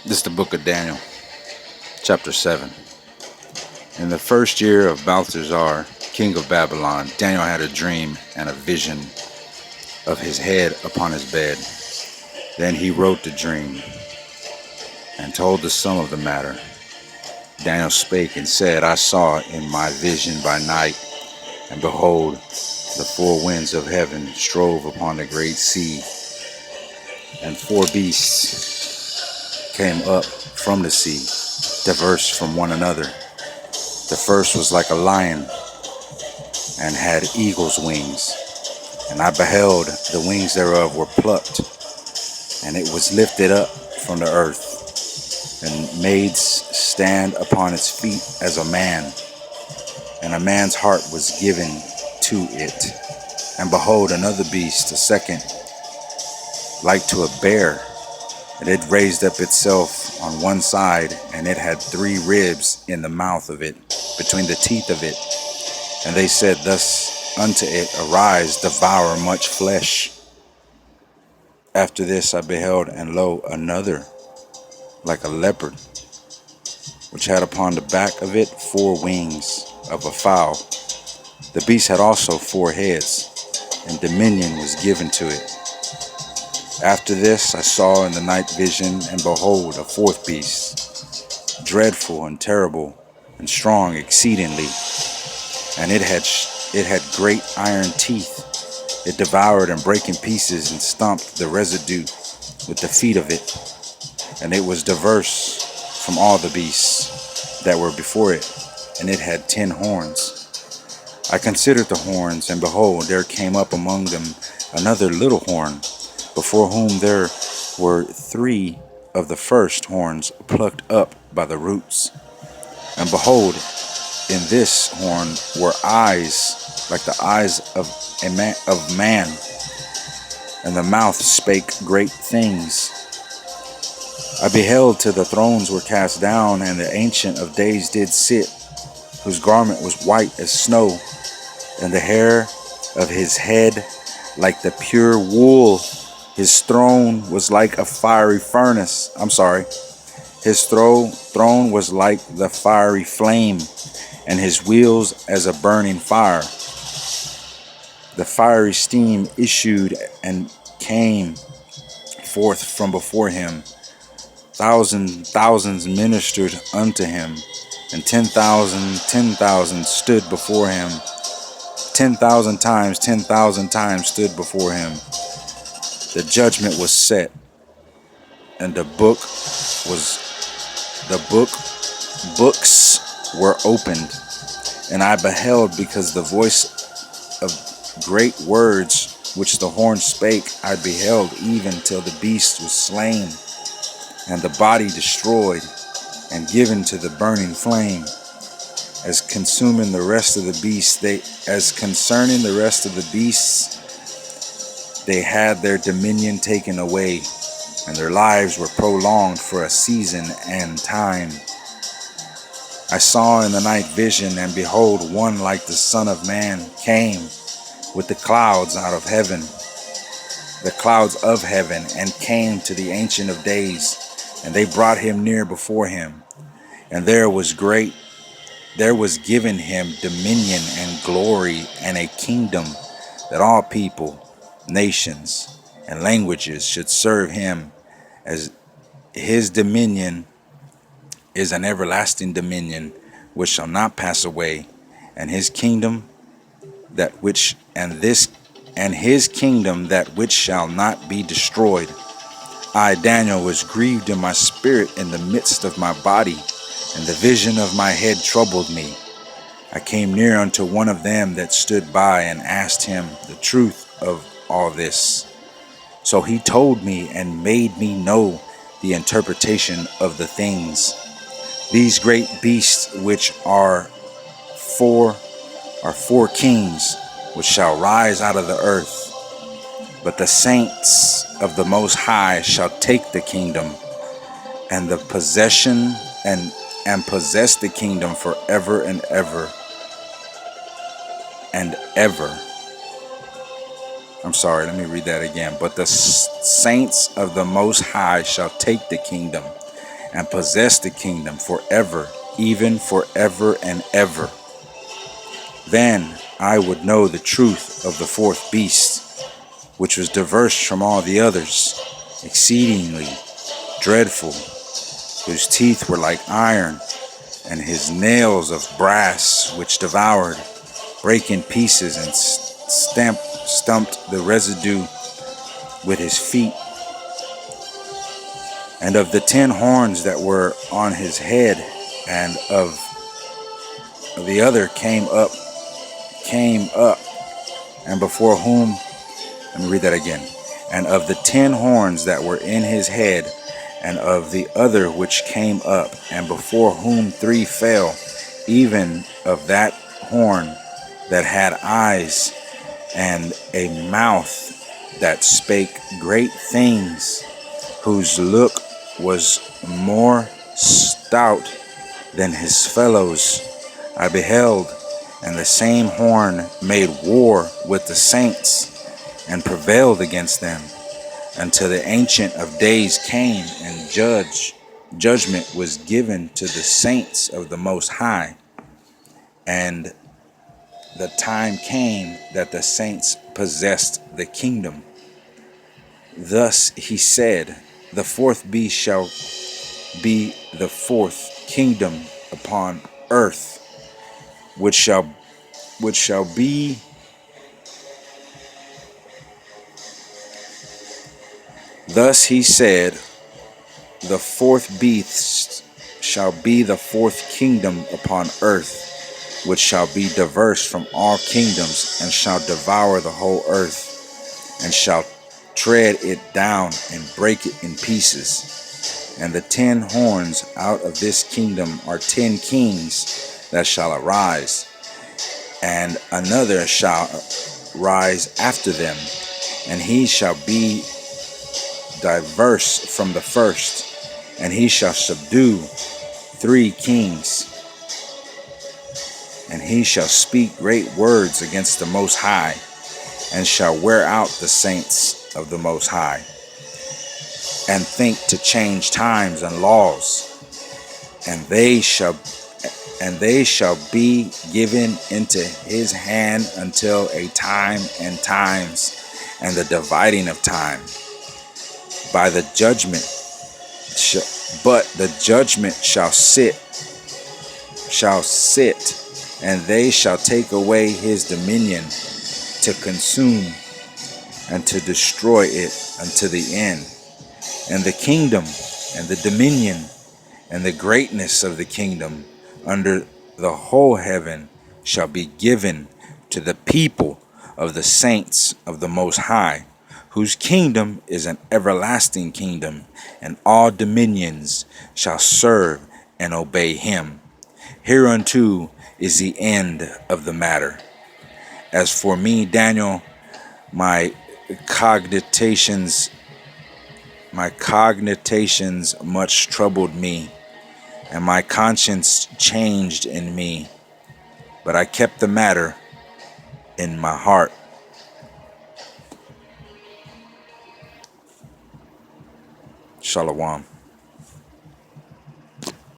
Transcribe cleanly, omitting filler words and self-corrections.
This is the book of Daniel, chapter 7. In the first year of Balthazar, king of Babylon, Daniel had a dream and a vision of his head upon his bed. Then he wrote the dream and told the sum of the matter. Daniel spake and said, I saw in my vision by night, and behold, the four winds of heaven strove upon the great sea, and four beasts came up from the sea, diverse from one another. The first was like a lion, and had eagle's wings. And I beheld the wings thereof were plucked, and it was lifted up from the earth, and made stand upon its feet as a man. And a man's heart was given to it. And behold, another beast, a second, like to a bear, and it raised up itself on one side, and it had 3 ribs in the mouth of it, between the teeth of it. And they said thus unto it, Arise, devour much flesh. After this I beheld, and lo, another, like a leopard, which had upon the back of it 4 wings of a fowl. The beast had also 4 heads, and dominion was given to it. After this I saw in the night vision, and behold, a 4th beast, dreadful and terrible, and strong exceedingly. And it had great iron teeth. It devoured and brake in pieces, and stomped the residue with the feet of it. And it was diverse from all the beasts that were before it, and it had 10 horns. I considered the horns, and behold, there came up among them another little horn, before whom there were 3 of the first horns plucked up by the roots. And behold, in this horn were eyes like the eyes of man, and the mouth spake great things. I beheld till the thrones were cast down, and the Ancient of Days did sit, whose garment was white as snow, and the hair of his head like the pure wool. His throne was like a fiery furnace. His throne was like the fiery flame, and his wheels as a burning fire. The fiery steam issued and came forth from before him. Thousands ministered unto him, and 10,000 stood before him. 10,000 times stood before him. The judgment was set, and books were opened, and I beheld, because the voice of great words which the horn spake, I beheld even till the beast was slain, and the body destroyed, and given to the burning flame. As concerning the rest of the beasts, they had their dominion taken away, and their lives were prolonged for a season and time. I saw in the night vision, and behold, one like the Son of Man came with the clouds of heaven, and came to the Ancient of Days, and they brought him near before him. And there was given him dominion and glory and a kingdom, that all people, nations, and languages should serve him. As his dominion is an everlasting dominion which shall not pass away, and his kingdom that which shall not be destroyed. I, Daniel, was grieved in my spirit in the midst of my body, and the vision of my head troubled me. I came near unto one of them that stood by, and asked him the truth of all this. So he told me, and made me know the interpretation of the things. These great beasts, which are four kings, which shall rise out of the earth. But the saints of the Most High shall take the kingdom, and the possession, and possess the kingdom forever and ever and ever. Let me read that again. But the saints of the Most High shall take the kingdom, and possess the kingdom forever, even forever and ever. Then I would know the truth of the fourth beast, which was diverse from all the others, exceedingly dreadful, whose teeth were like iron, and his nails of brass, which devoured, brake in pieces, and stumped the residue with his feet. And of the 10 horns that were on his head, and of the other came up, and before whom, let me read that again. And of the 10 horns that were in his head, and of the other which came up, and before whom 3 fell, even of that horn that had eyes and a mouth that spake great things, whose look was more stout than his fellows, I beheld, and the same horn made war with the saints, and prevailed against them, until the Ancient of Days came, and judgment was given to the saints of the Most High. And the time came that the saints possessed the kingdom. Thus he said, the fourth beast shall be the fourth kingdom upon earth, which shall be thus he said, the fourth beast shall be the fourth kingdom upon earth, which shall be diverse from all kingdoms, and shall devour the whole earth, and shall tread it down and break it in pieces. And the 10 horns out of this kingdom are 10 kings that shall arise, and another shall rise after them, and he shall be diverse from the first, and he shall subdue 3 kings, and he shall speak great words against the Most High, and shall wear out the saints of the Most High, and think to change times and laws, and they shall be given into his hand until a time and times, and the dividing of time. By the judgment, but the judgment shall sit, and they shall take away his dominion, to consume and to destroy it unto the end. And the kingdom and the dominion and the greatness of the kingdom under the whole heaven shall be given to the people of the saints of the Most High, whose kingdom is an everlasting kingdom, and all dominions shall serve and obey him. Hereunto is the end of the matter. As for me, Daniel, my cogitations much troubled me, and my conscience changed in me, but I kept the matter in my heart. Shalom.